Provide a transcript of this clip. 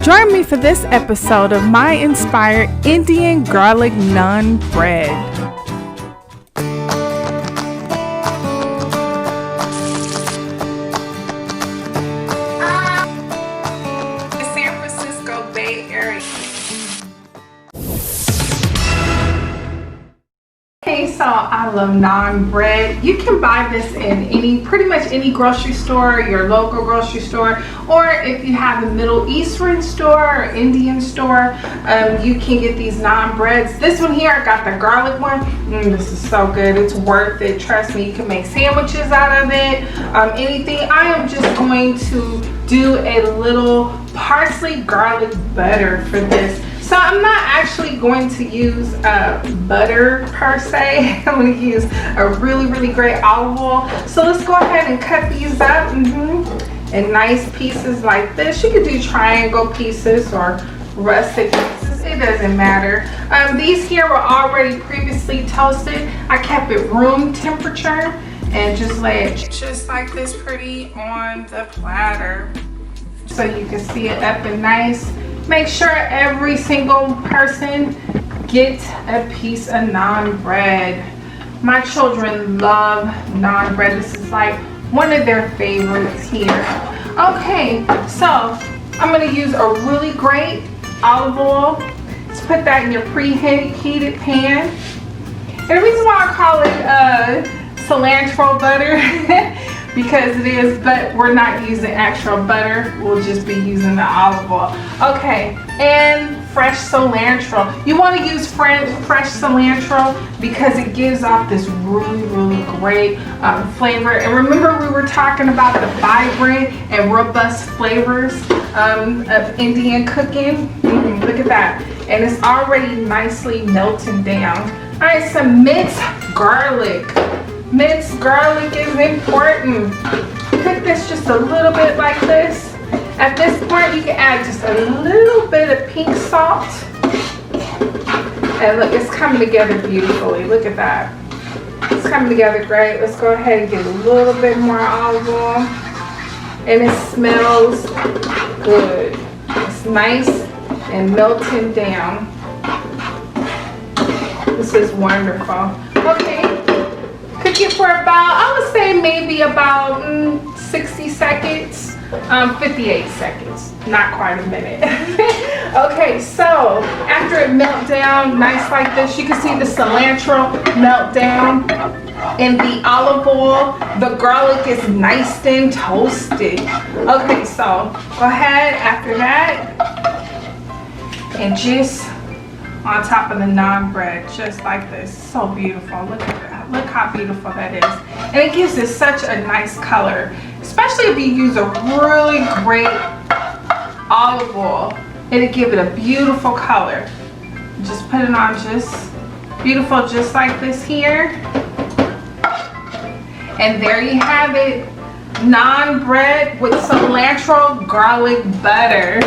Join me for this episode of my inspired Indian garlic naan bread. The San Francisco Bay Area. Okay, so I love naan bread. You can buy this in pretty much any grocery store, your local grocery store, or if you have a Middle Eastern store or Indian store, you can get these naan breads. This one here, I got the garlic one. This is so good. It's worth it. Trust me, you can make sandwiches out of it. Anything. I am just going to do a little parsley garlic butter for this. So I'm not actually going to use butter per se. I'm going to use a really great olive oil. So let's go ahead and cut these up in nice pieces like this. You could do triangle pieces or rustic pieces. It doesn't matter. These here were already previously toasted. I kept it room temperature and just lay it just like this pretty on the platter so you can see it up and nice. Make sure every single person gets a piece of naan bread. My children love naan bread. This is like one of their favorites here. Okay, so I'm gonna use a really great olive oil. Let's put that in your preheated pan. And the reason why I call it cilantro butter because it is, but we're not using actual butter. We'll just be using the olive oil. Okay, and fresh cilantro. You want to use fresh cilantro because it gives off this really great flavor. And remember, we were talking about the vibrant and robust flavors of Indian cooking. Look at that. And it's already nicely melting down. All right, some minced garlic. Minced garlic is important. Cook this just a little bit like this. At this point, you can add just a little bit of pink salt. And look, it's coming together beautifully. Look at that. It's coming together great. Let's go ahead and get a little bit more olive oil. And it smells good. It's nice and melting down. This is wonderful. Okay. Cook it for about, I would say maybe about 60 seconds, 58 seconds, not quite a minute. Okay, so after it melt down nice like this, you can see the cilantro melt down in the olive oil. The garlic is nice and toasted. Okay, so go ahead after that and just on top of the naan bread, just like this. So beautiful. Look at that. Look how beautiful that is. And it gives it such a nice color, especially if you use a really great olive oil. It'll give it a beautiful color. Just put it on just beautiful, just like this here. And there you have it. Naan bread with cilantro garlic butter.